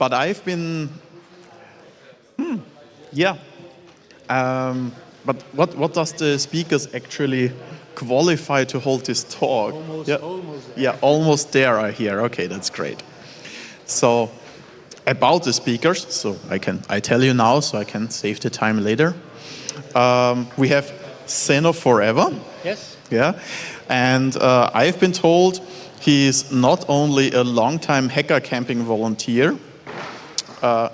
But I've been, yeah. But what does the speakers actually qualify to hold this talk? Almost there, I hear. Okay, that's great. So about the speakers, so I tell you now, so I can save the time later. We have Seno Forever. Yes. Yeah, and I've been told he's not only a long-time hacker camping volunteer.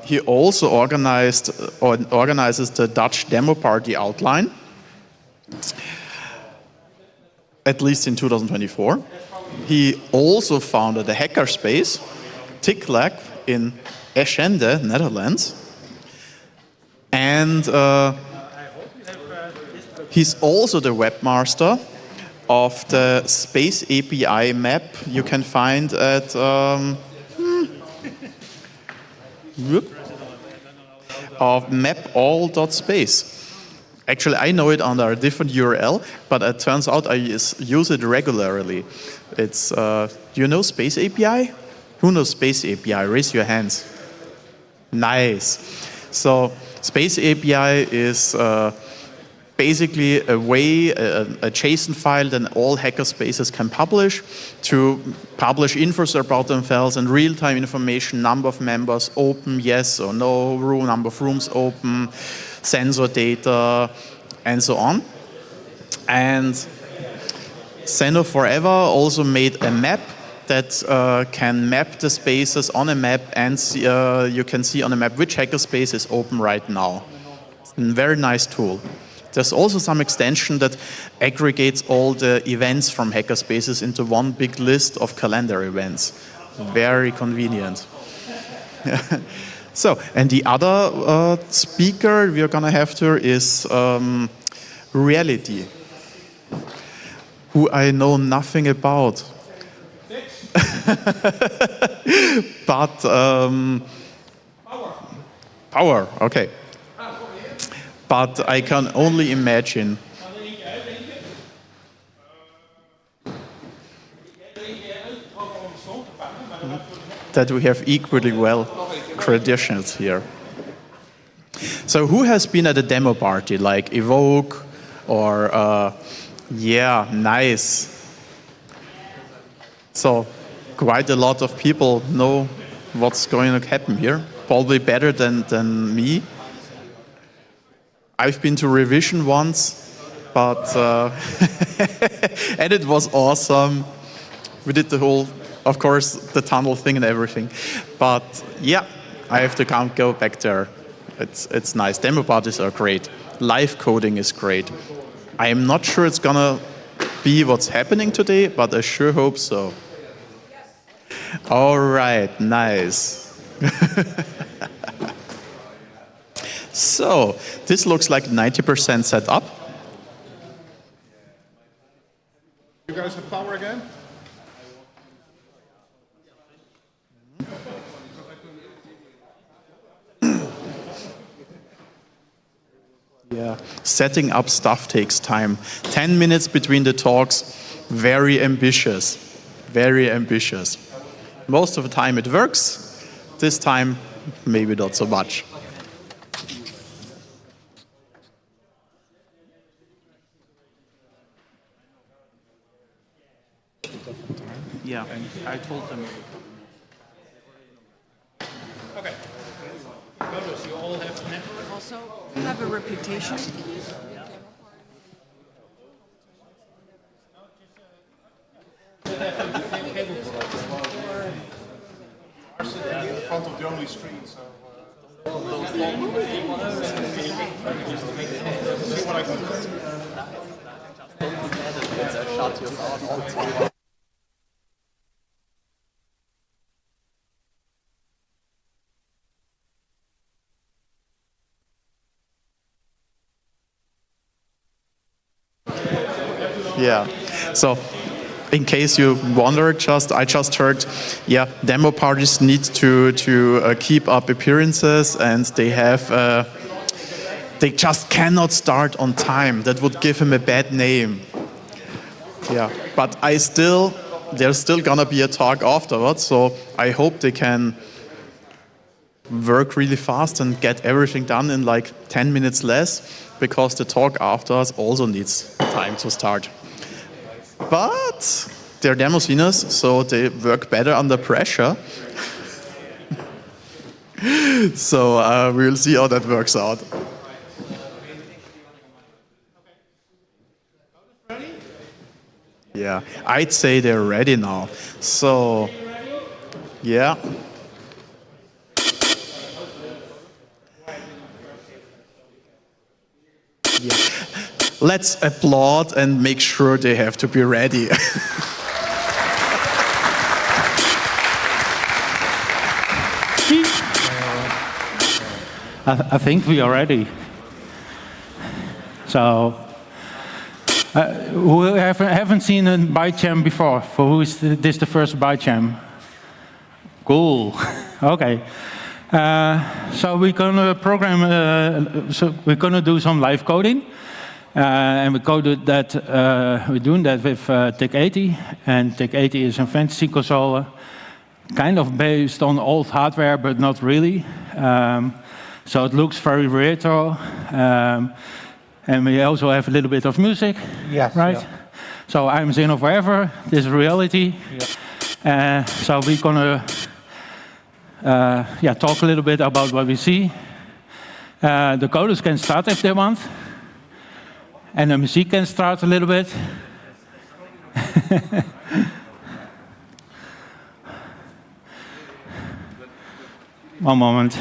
He also organizes the Dutch demo party Outline, at least in 2024. He also founded a hackerspace, TIC-80, in Eschende, Netherlands. And he's also the webmaster of the Space API map you can find at of mapall.space. Actually, I know it under a different URL, but it turns out I use it regularly. It's, do you know Space API? Who knows Space API? Raise your hands. Nice. So Space API is basically a way, a JSON file that all hackerspaces can publish to publish infos about themselves and real-time information, number of members open, yes or no, number of rooms open, sensor data, and so on. And Seno Forever also made a map that can map the spaces on a map, and you can see on a map which hackerspace is open right now. It's a very nice tool. There's also some extension that aggregates all the events from hackerspaces into one big list of calendar events. Very convenient. So, and the other speaker we're going to have here is Reality, who I know nothing about. But Power, okay. But I can only imagine that we have equally well credentials here. So who has been at a demo party like Evoke or yeah, nice. So quite a lot of people know what's going to happen here, probably better than me. I've been to revision once, but and it was awesome. We did the whole, of course, the tunnel thing and everything. But yeah, I have to go back there. It's nice. Demo parties are great. Live coding is great. I am not sure it's gonna be what's happening today, but I sure hope so. All right, nice. So, this looks like 90% set up. You guys have power again? Yeah, setting up stuff takes time. 10 minutes between the talks, very ambitious, very ambitious. Most of the time it works. This time, maybe not so much. Yeah, I told them. Okay. Notice you all have network. Also, you have a reputation. In front of the only screen, so. See what I can do. Yeah, so in case you wonder, I just heard, yeah, demo parties need to keep up appearances, and they just cannot start on time. That would give him a bad name. Yeah, but there's still gonna be a talk afterwards, so I hope they can work really fast and get everything done in like 10 minutes less, because the talk after us also needs time to start. But they're demosceners, so they work better under pressure. So we'll see how that works out. Yeah, I'd say they're ready now. So, yeah. Yeah. Let's applaud and make sure they have to be ready. I think we are ready. So, who haven't seen a Byte Jam before? For who is this the first Byte Jam? Cool. Okay. So we're gonna program. So we're gonna do some live coding, and we're doing that with TIC-80, and TIC-80 is a fantasy console, kind of based on old hardware, but not really. So it looks very retro, and we also have a little bit of music, Yes, right? yeah. So I'm Zeno forever. This is reality. Yeah. So we're gonna talk a little bit about what we see. The coders can start if they want, and the music can start a little bit. One moment.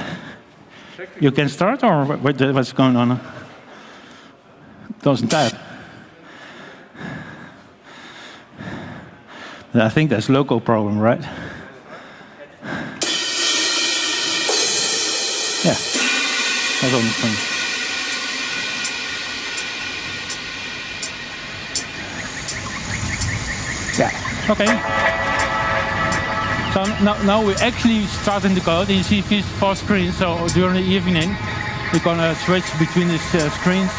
You can start, or what's going on? Doesn't tap. I think that's local problem, right? Yeah, that's on the screen. Yeah, okay. So now we're actually starting the code. You see these 4 screens, so during the evening, we're gonna switch between these screens,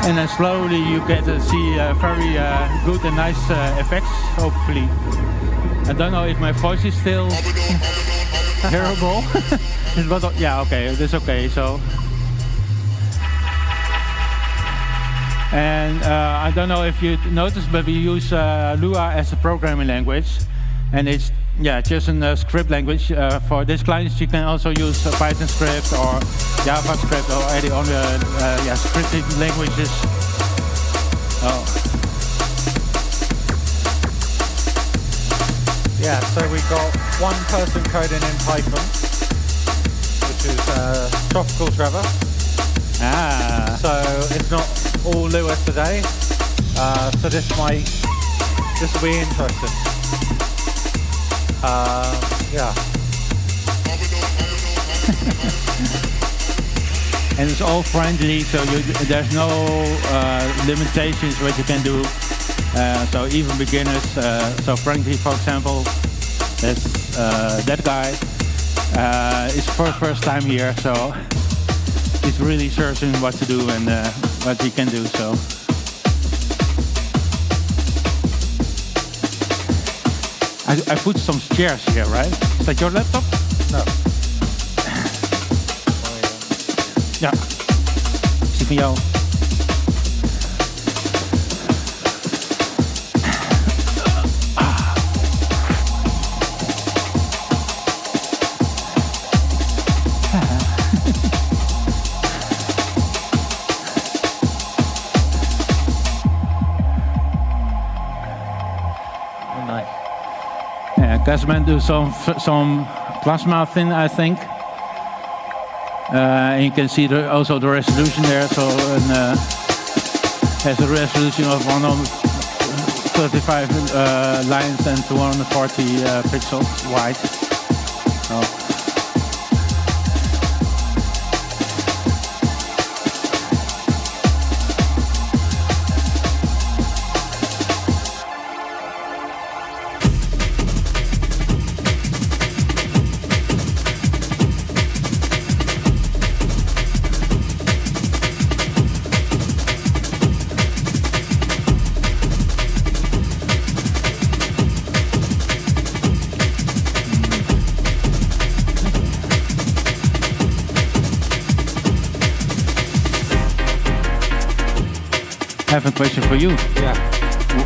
and then slowly you get to see very good and nice effects, hopefully. I don't know if my voice is still hearable. Yeah, okay, that's okay, so. And I don't know if you noticed, but we use Lua as a programming language, and it's just a script language. For this client, you can also use Python script or JavaScript or any other scripting languages. Oh. Yeah, so we got one person coding in Python, which is Tropical Trevor. Ah. So it's not all Lua today. So this will be interesting. Yeah. And it's all friendly, so there's no limitations what you can do. So even beginners. So Frankie, for example, that's that guy. It's first time here, so he's really certain what to do and what he can do. So. I put some chairs here, right? Is that your laptop? No. Ja. Is die van jou? Oh, nice. Yeah, Casman do some plasma thing, I think. And you can see also the resolution there. So has a resolution of 135 lines and 240 pixels wide. So. have a question for you. Yeah.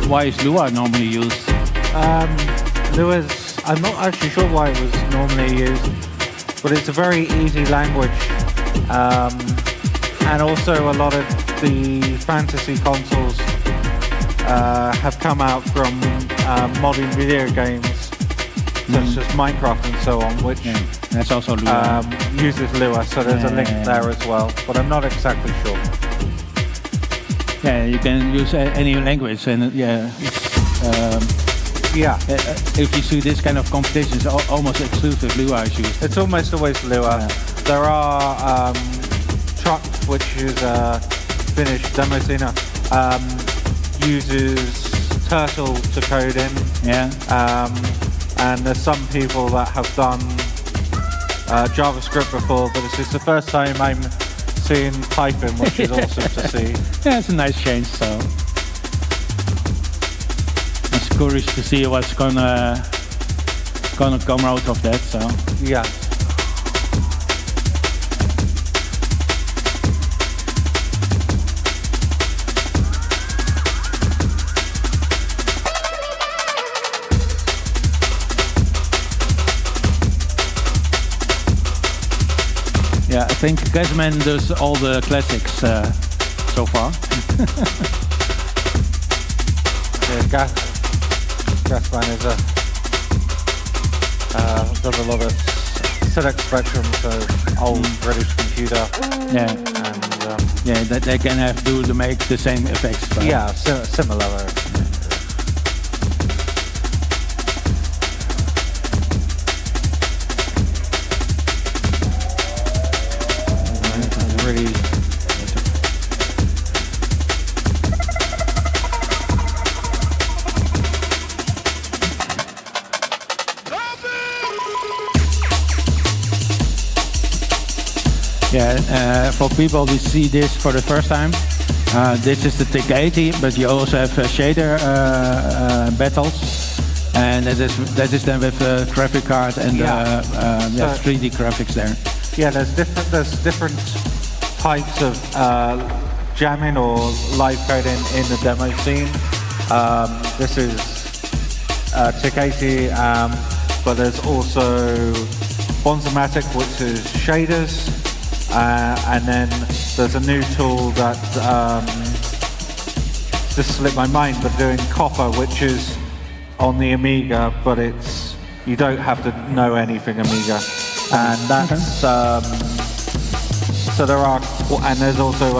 Why is Lua normally used? Lua's, I'm not actually sure why it was normally used, but it's a very easy language. And also a lot of the fantasy consoles have come out from modern video games, such as Minecraft and so on, which That's also Lua. uses Lua, so there's a link there as well, but I'm not exactly sure. Yeah, you can use any language, and if you see this kind of competitions, almost exclusive Lua is used. It's almost always Lua. Yeah. There are Truck, which is a Finnish demoscene, uses Turtle to code in. Yeah. And there's some people that have done JavaScript before, but this is the first time I'm seeing Python, which is awesome to see. Yeah, it's a nice change. So I'm curious to see what's gonna come out of that. So Yeah. yeah, I think Gasman does all the classics so far. Yeah, Gasman is does a lot of select spectrum, so old British computer, Yeah, and that they can do to make the same effects. But yeah, similar. Really. Yeah, for people who see this for the first time, this is the TIC-80, but you also have shader battles, and that is then with the graphic card and 3D graphics there. Yeah, there's different types of jamming or live coding in the demo scene. This is TIC-80, but there's also Bonzomatic, which is shaders, and then there's a new tool that just slipped my mind, but doing copper, which is on the Amiga, but you don't have to know anything Amiga. And that's so there are, and there's also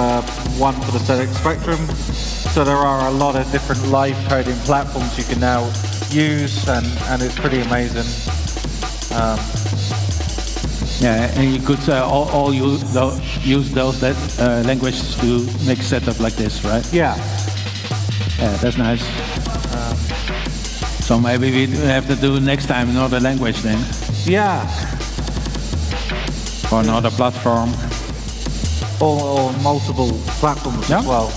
one for the ZX Spectrum. So there are a lot of different live coding platforms you can now use, and it's pretty amazing. Yeah, and you could all use those languages to make a setup like this, right? Yeah. Yeah, that's nice. So maybe we have to do next time another language then, Yeah. or another platform. Or multiple platforms as well.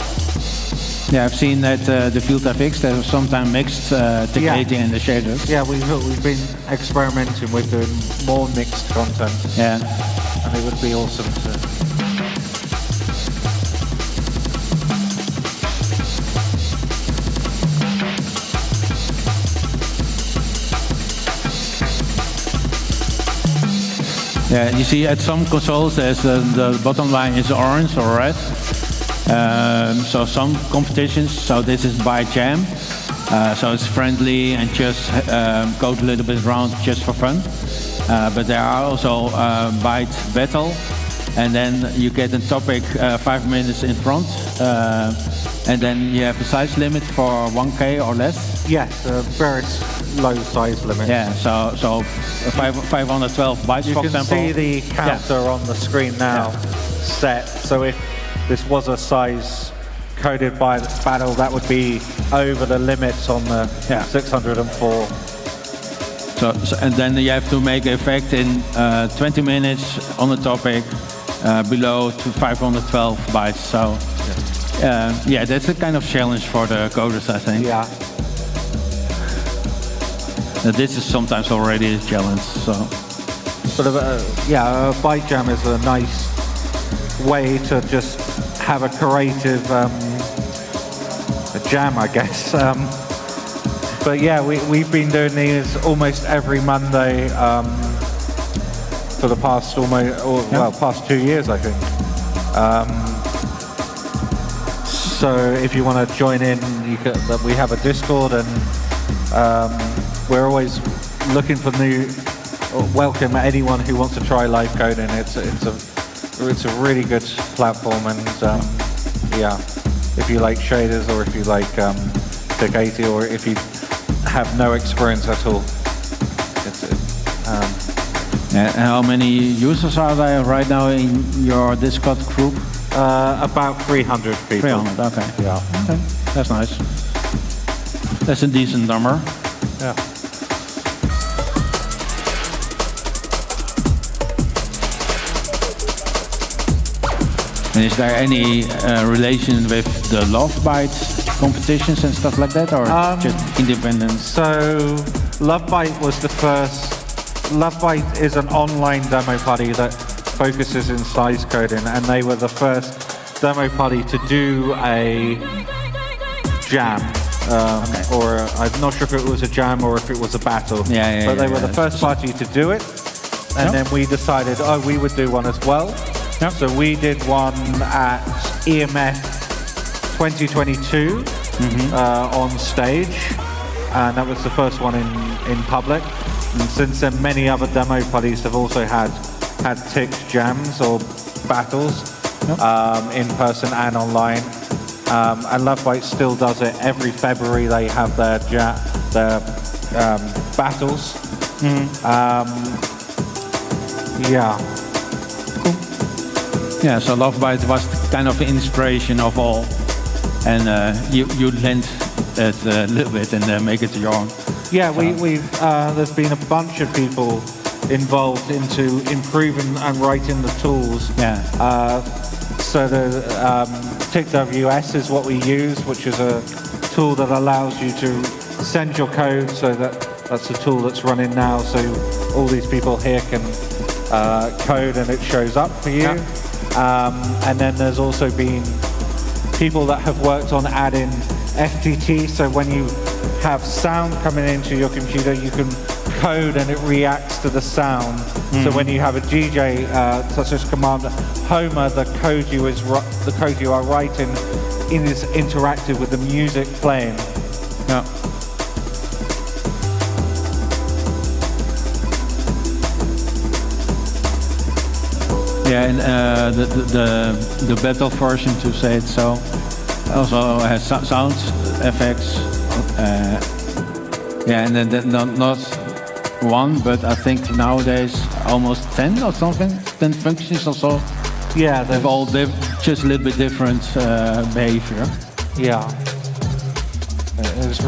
Yeah, I've seen that the field FX they have sometimes mixed TIC-80 and the shaders. Yeah, we've been experimenting with doing more mixed content. Yeah. And it would be awesome to. Yeah, you see at some consoles there's the bottom line is orange or red. So some competitions, so this is Byte Jam. So it's friendly and just code a little bit around just for fun. But there are also Byte Battle, and then you get a topic 5 minutes in front. And then you have a size limit for 1K or less. Yes, a very low size limit. Yeah, so 512 bytes, you for can example. see the counter on the screen now set. So if this was a size coded by the battle, that would be over the limits on the 604. So, and then you have to make an effect in 20 minutes on the topic below to 512 bytes. So yeah, that's a kind of challenge for the coders, I think. Yeah. This is sometimes already a challenge. So. But Byte Jam is a nice way to just have a creative jam, I guess. But yeah, we've been doing these almost every Monday for the past past 2 years, I think. So if you want to join in, we have a Discord, and we're always looking for welcome anyone who wants to try live coding. It's a really good platform, and yeah, if you like shaders, or if you like TIC-80, or if you have no experience at all. How many users are there right now in your Discord group? About 300 people. 300, okay. Yeah. Okay, that's nice. That's a decent number. Yeah. And is there any relation with the Byte competitions and stuff like that, or just independent? So Byte was the first. Byte is an online demo party that focuses in size coding, and they were the first demo party to do a jam. Or I'm not sure if it was a jam or if it was a battle. But they were the first party to do it, and then we decided, we would do one as well. Yep. So we did one at EMF 2022 on stage, and that was the first one in public. And since then, many other demo parties have also had TIC jams or battles in person and online. And Byte still does it every February. They have their battles. Yeah. Yeah, so Byte was kind of the inspiration of all, and you lend it a little bit and make it your own. Yeah, we've there's been a bunch of people involved into improving and writing the tools. Yeah. So the TIC-WS is what we use, which is a tool that allows you to send your code. So that's the tool that's running now. So all these people here can code, and it shows up for you. Yeah. And then there's also been people that have worked on adding FTT, so when you have sound coming into your computer, you can code and it reacts to the sound. So when you have a DJ, such as Command Homer, the code you are writing is interactive with the music playing. Yeah. Yeah, and the battle version, to say it so, also has sound effects. Yeah, and then not one, but I think nowadays almost 10 or something, 10 functions or so. Yeah, they've all just a little bit different behavior. Yeah, it was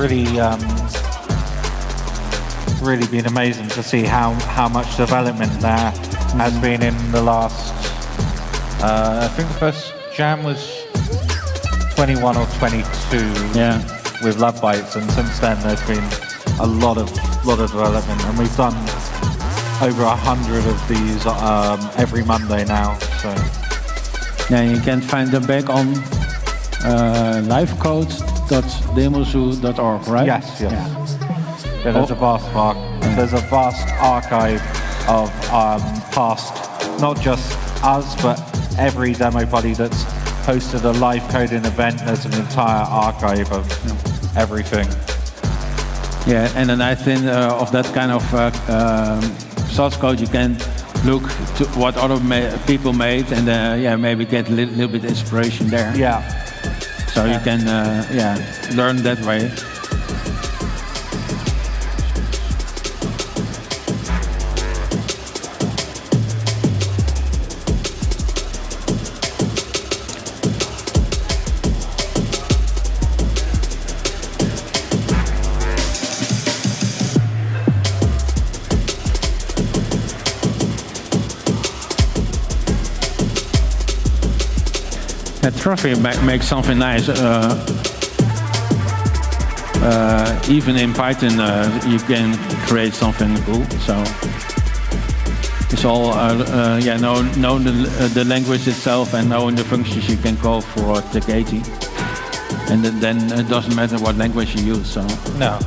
really been amazing to see how much development there has been in the last. I think the first jam was 21 or 22. Yeah. With Bytes, and since then there's been a lot of development, and we've done over 100 of these every Monday now. So yeah, you can find them back on livecode.demoscene.org, right? Yes. Yeah, there's a vast archive of past, not just us, but every demo party that's hosted a live coding event. There's an entire archive of everything. Yeah, and the nice thing of that kind of source code, you can look to what other people made, and maybe get a little bit inspiration there. Yeah. So you can learn that way. Trophy makes something nice. Even in Python, you can create something cool. So it's all know the language itself and knowing the functions you can call for TIC-80. And then it doesn't matter what language you use. So No.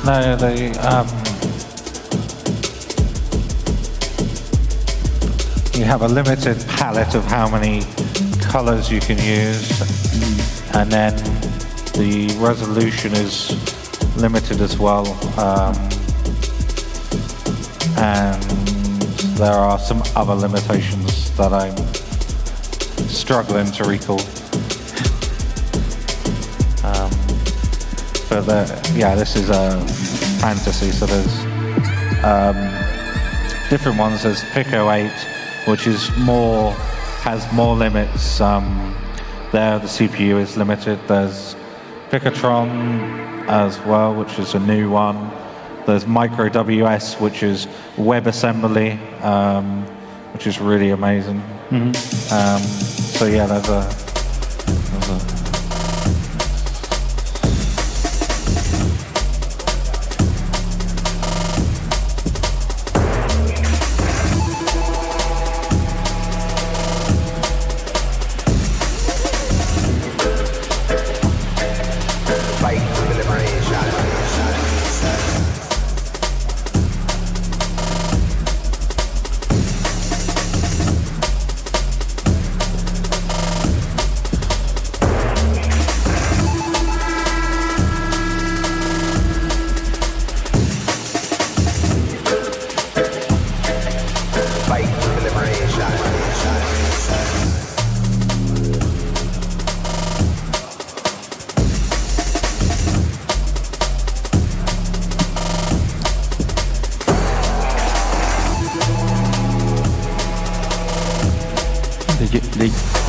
No, you have a limited palette of how many colors you can use, and then the resolution is limited as well, and there are some other limitations that I'm struggling to recall. But yeah, this is a fantasy, so there's different ones. There's TIC-80, which is has more limits. There, the CPU is limited. There's Picatron as well, which is a new one. There's Micro WS, which is WebAssembly, which is really amazing. So yeah, there's a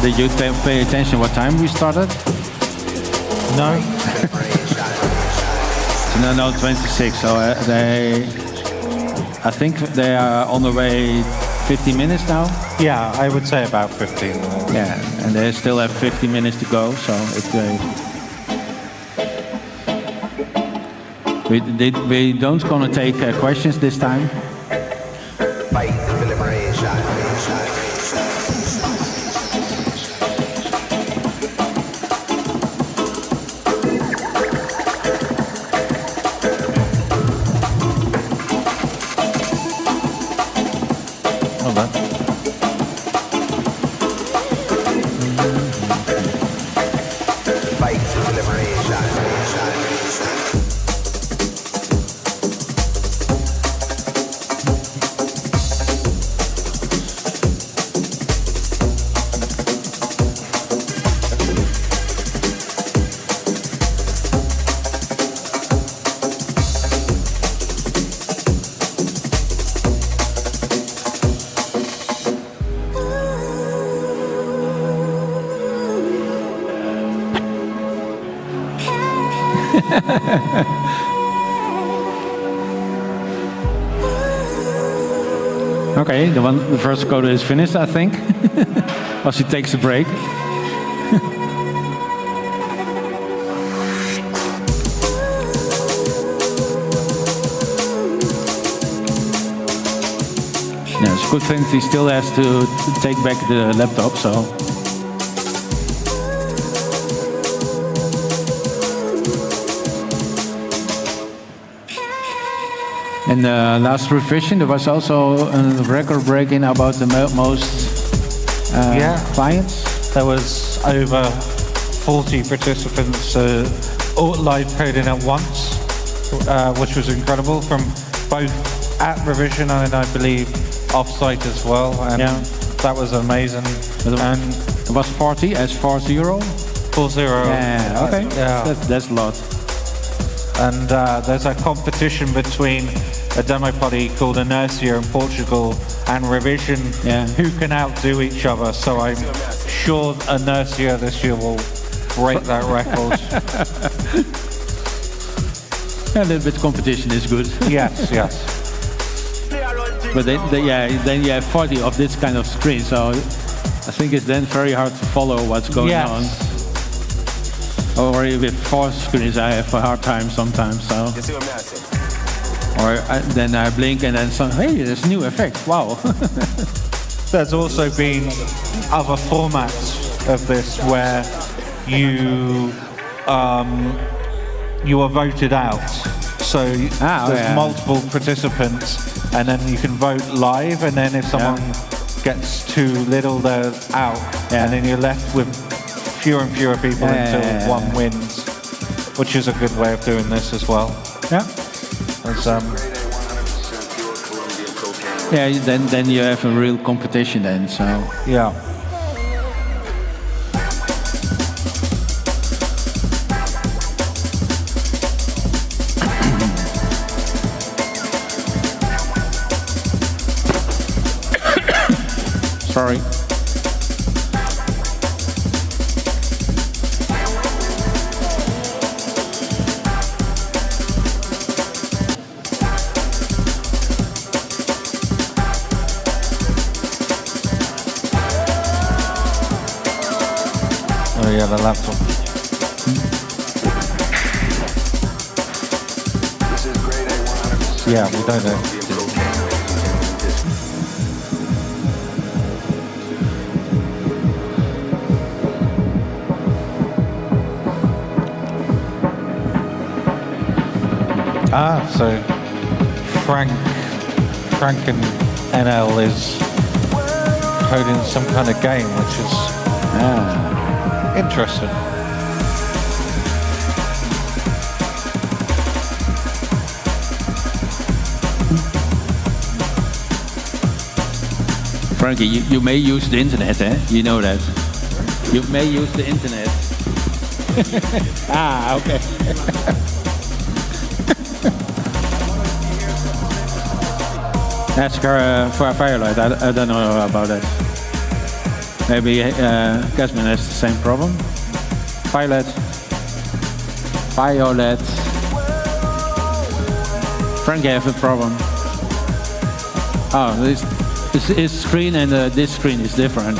Did you pay attention what time we started? no. No, 26. So I think they are on the way 50 minutes now. Yeah, I would say about 15. Yeah, and they still have 50 minutes to go. So we don't gonna take questions this time. Okay, the first code is finished, I think. As he takes a break. Yeah, it's a good thing he still has to take back the laptop, so. In the last revision, there was also a record breaking about the most clients. There was over 40 participants all live coding at once, which was incredible, from both at revision and I believe off-site as well. And that was amazing. And it was 40 as 40. 40. Yeah, okay. Yeah. That's a lot. And there's a competition between a demo party called Inertia in Portugal and Revision, who can outdo each other. So I'm sure Inertia this year will break that record. A little bit of competition is good. Yes. But then you have 40 of this kind of screen, so I think it's then very hard to follow what's going on. Or with 4 screens, I have a hard time sometimes. So. Or then I blink and then hey, there's a new effect. Wow. there's also been other formats of this where you you are voted out. So there's multiple participants, and then you can vote live, and then if someone gets too little, they're out, and then you're left with fewer and fewer people until one wins, which is a good way of doing this as well. Yeah. Yeah, then you have a real competition then, so. Yeah. Sorry. Oh yeah, the laptop. Yeah, we don't know. So Frank and NL is coding some kind of game, which is interesting. Frankie, you may use the internet, eh? You know that. You may use the internet. Okay. Ask her for a Firelight. I don't know about that. Maybe Casman has the same problem. Violet. Frankie have a problem. Oh, this screen and this screen is different.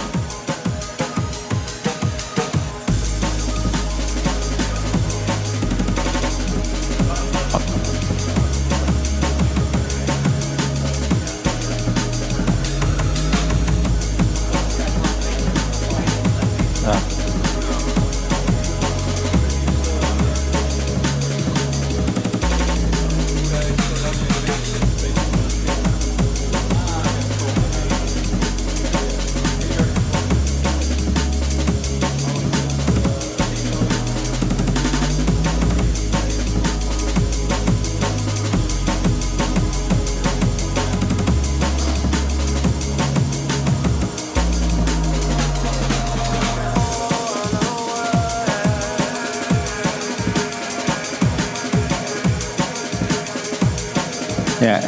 Yeah,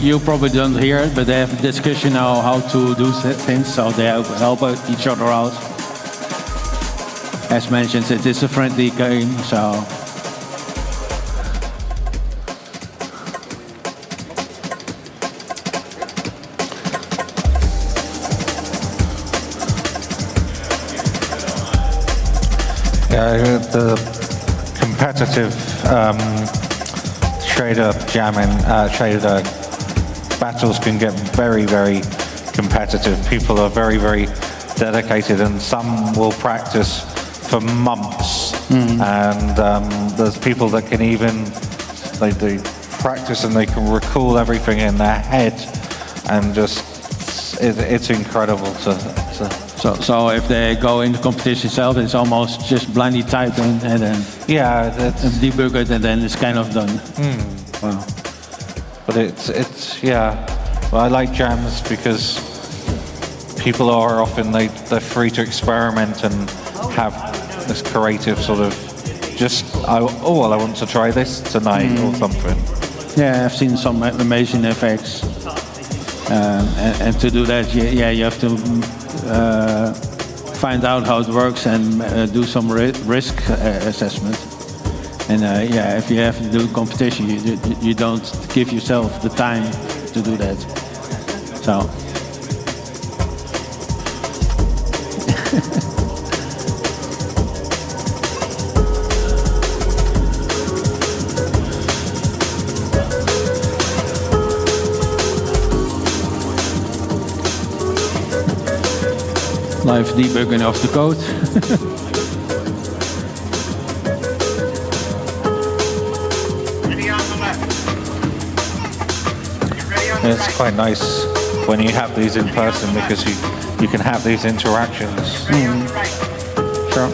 you probably don't hear it, but they have a discussion now how to do things, so they help each other out. As mentioned, it is a friendly game, so. Yeah, the competitive trader battles can get very, very competitive. People are very, very dedicated, and some will practice for months. And there's people that can even they practice and they can recall everything in their head, and just it's incredible to. So if they go in the competition itself, it's almost just blindly typing and then debug it, and then it's kind of done. Wow. But it's well, I like jams because people are often they're free to experiment and have this creative sort of I want to try this tonight or something. Yeah, I've seen some amazing effects, and to do that, you have to find out how it works and do some risk assessment. And if you have to do competition, you don't give yourself the time to do that. So. Live debugging of the code. It's quite nice when you have these in person because you can have these interactions. Sure.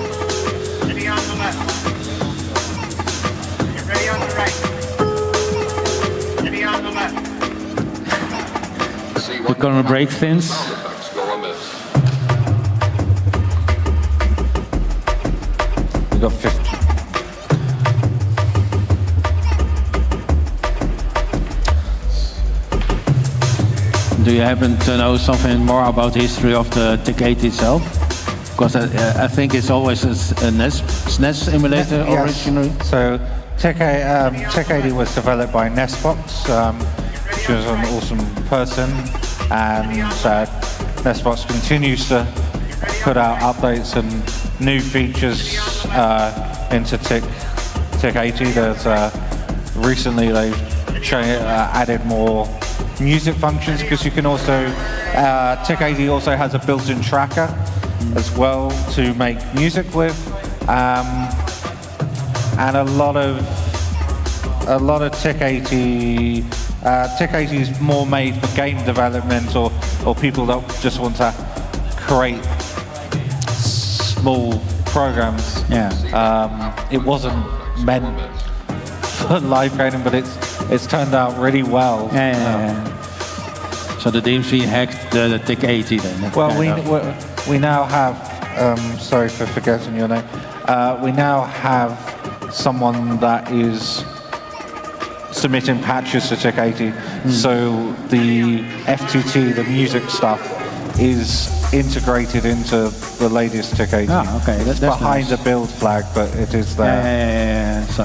We're gonna break things. We got 50. Do you happen to know something more about the history of the TIC-80 itself? Because I think it's always a SNES emulator originally. So TIC-80 was developed by Nestbox, which was an awesome person, and Nestbox continues to put out updates and new features into TIC-80. There's recently they've added more music functions because you can also TIC-80 also has a built-in tracker as well to make music with, and a lot of TIC-80 TIC-80 is more made for game development or people that just want to create small programs. It wasn't meant for live coding, but it's turned out really well. So the DMC hacked the TIC-80 then? Well, we now have, sorry for forgetting your name, we now have someone that is submitting patches to TIC-80, so the FTT, the music stuff, is integrated into the latest TIC-80. Ah, okay, that's behind nice. the build flag, but it is there. Yeah, so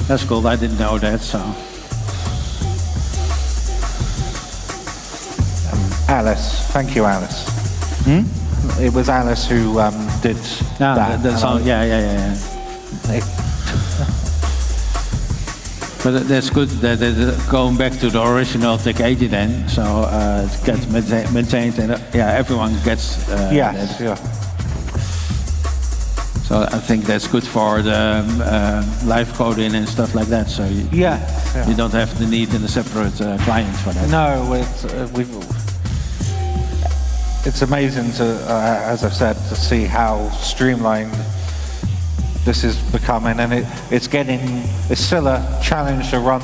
that's cool. I didn't know that, so. Alice, thank you, Alice. It was Alice who did that. That's all, yeah. But that's good that going back to the original TIC-80 then, so it gets maintained and everyone gets Yes, that. So I think that's good for the live coding and stuff like that. So you don't have the need in a separate client for that. No, it's amazing to, as I've said, to see how streamlined this is becoming, and it's still a challenge to run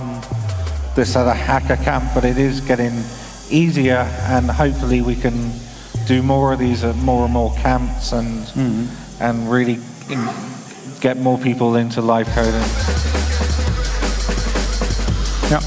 this at a hacker camp, but it is getting easier, and hopefully we can do more of these at more and more camps and really get more people into live coding. Yeah.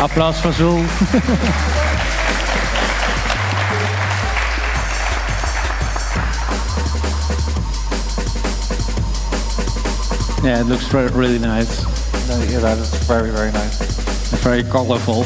Applaus voor Zoel. Yeah, it looks really nice. Yeah, that is very, very nice. Very colorful.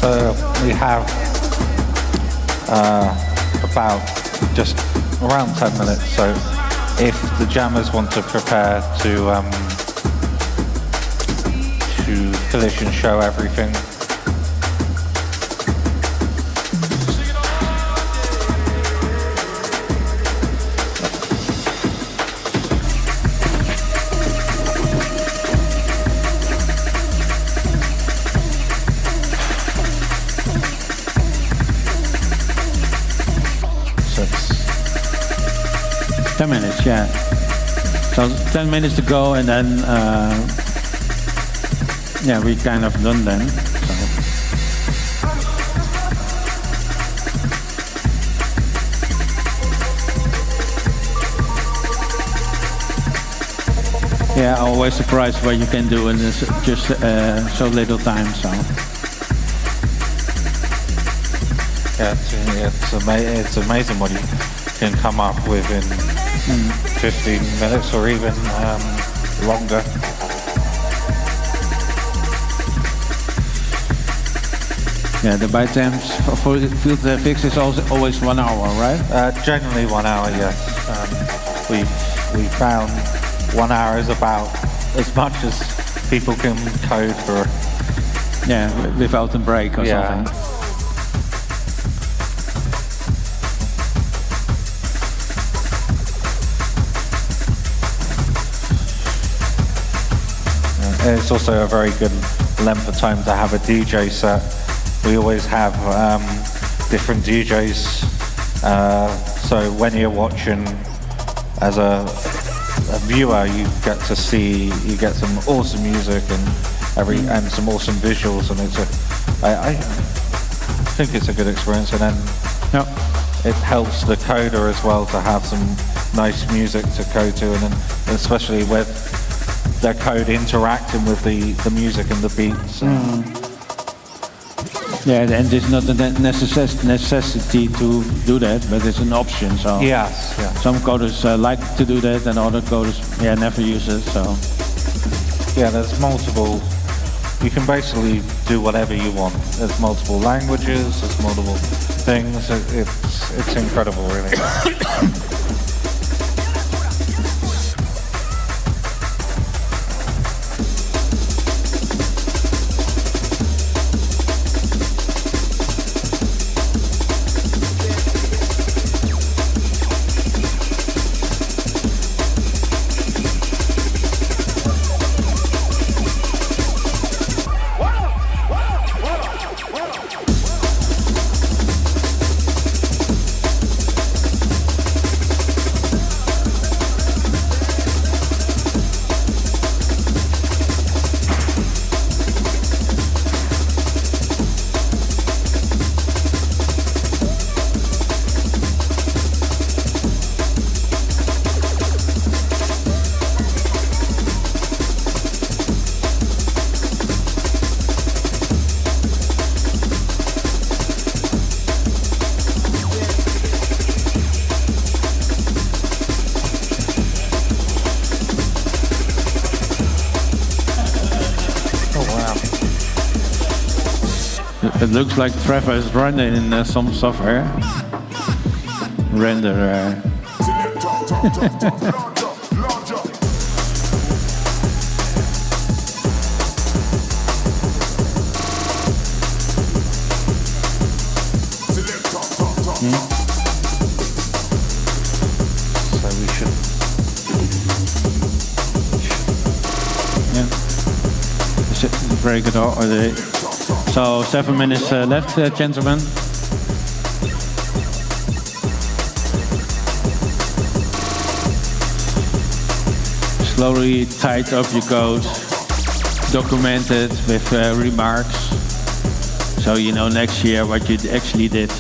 So we have about just around 10 minutes. So if the jammers want to prepare to finish and show everything. 10 minutes, yeah. So 10 minutes to go, and then yeah, we kind of done then. So. Yeah, I'm always surprised what you can do in this just so little time. So. Yeah, it's amazing what you can come up with in 15 minutes or even longer. Yeah, the Byte Jams for field fix is also always 1 hour, right? Generally 1 hour, yes. We found 1 hour is about as much as people can code for. Yeah, without a break or something. It's also a very good length of time to have a DJ set. We always have different DJs, so when you're watching as a viewer, you get some awesome music and some awesome visuals, and I think it's a good experience. And then it helps the coder as well to have some nice music to code to, and then especially with their code interacting with the music and the beats. Yeah, and there's not a necessity to do that, but it's an option. So yes, yeah. Some coders like to do that, and other coders never use it. So yeah, there's multiple. You can basically do whatever you want. There's multiple languages. There's multiple things. It's incredible, really. it looks like Trevor is running in some software. Render. So we should. Yeah. Very good order. So 7 minutes left, gentlemen. Slowly type up your code, document it with remarks, so you know next year what you actually did.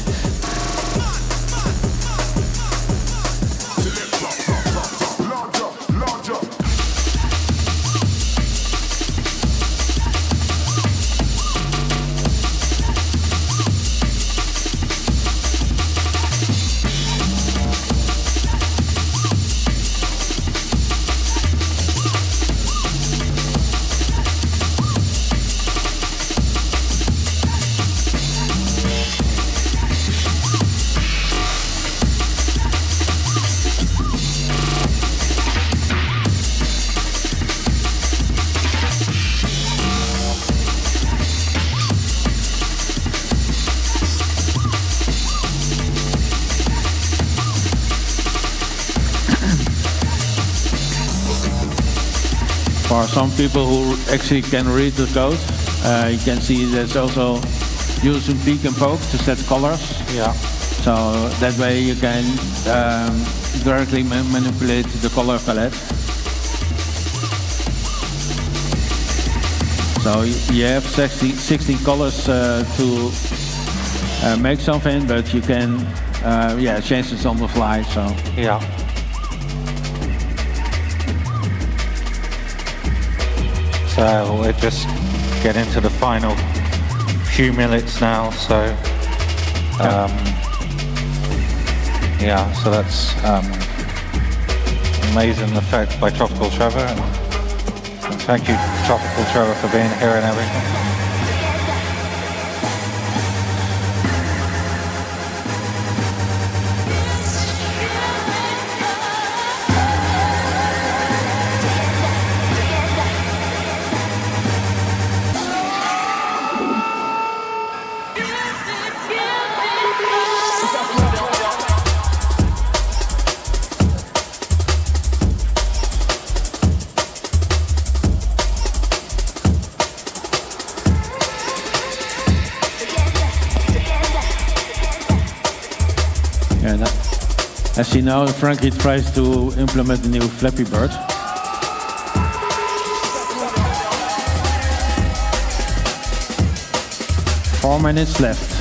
For some people who actually can read the code, you can see there's also using peek and poke to set colors. Yeah. So that way you can directly manipulate the color palette. So you have 16 colors to make something, but you can change this on the fly. So Yeah. So we're just getting to the final few minutes now. So so that's amazing effect by Tropical Trevor. And thank you, Tropical Trevor, for being here and everything. As you know, Frankie tries to implement the new Flappy Bird. Four minutes left.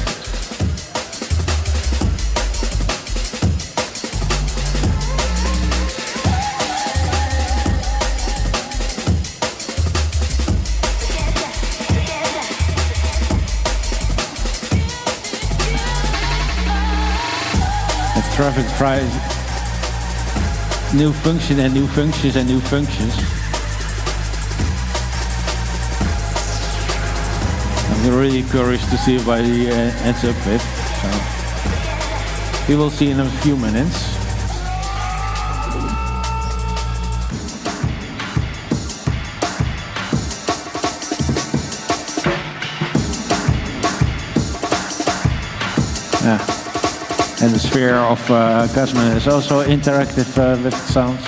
Traffic tries new function and new functions and new functions. I'm really curious to see what he ends up with. So we will see in a few minutes. Yeah. And the sphere of Gasman is also interactive with sounds.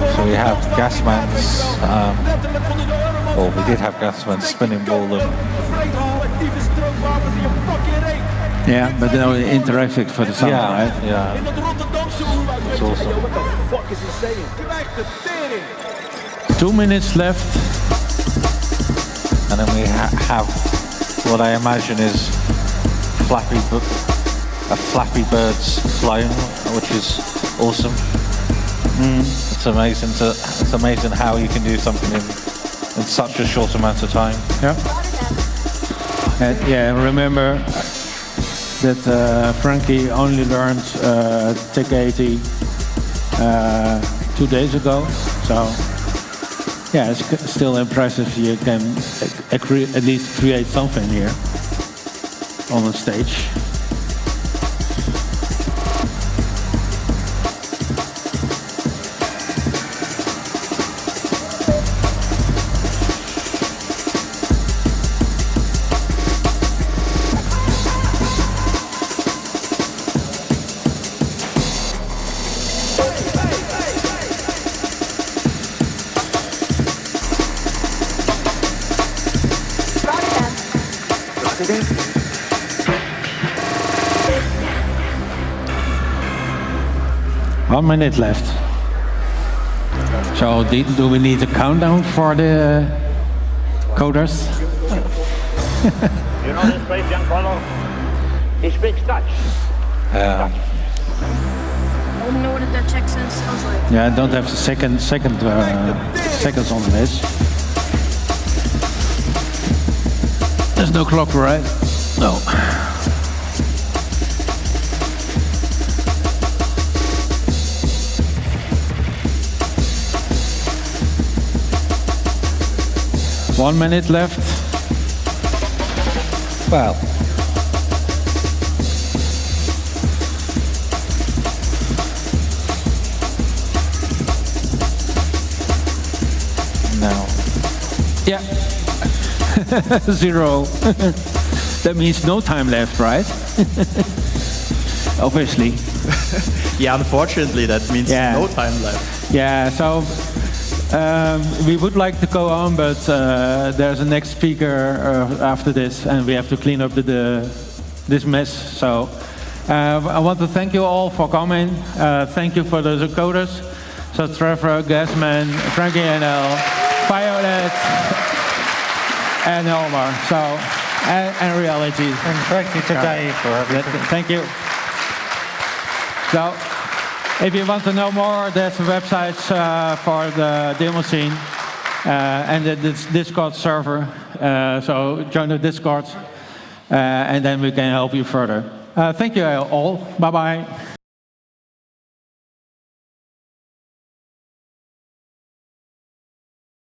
So we have Gasman's, well, we did have Gasman's spinning ball of... Yeah, but they're only interactive for the sound, right? Yeah, it's awesome. What the fuck is he saying? 2 minutes left. And then we have what I imagine is a Flappy Bird's clone, which is awesome. It's amazing. It's amazing how you can do something in such a short amount of time. Yeah. And remember that Frankie only learned TIC-80 2 days ago. So yeah, it's still impressive. You can at least create something here on the stage. One minute left. So do we need a countdown for the coders? You know this place, young fellow? He speaks Dutch. Yeah. I don't know what a Dutch accent sounds like. Yeah, I don't have the seconds on this. There's no clock, right? No. One minute left. Well. No. Yeah. 0. That means no time left, right? Obviously. Yeah, unfortunately, that means Yeah. no time left. Yeah, so we would like to go on, but there's a next speaker after this, and we have to clean up this mess. So I want to thank you all for coming. Thank you for the decoders. So Trevor, Gasman, Frankie NL, Violet, and Elmar. So and Reality. And thank you today for everything. Thank you. So, if you want to know more, there's websites for the demo scene and the Discord server. So join the Discord, and then we can help you further. Thank you all. Bye-bye.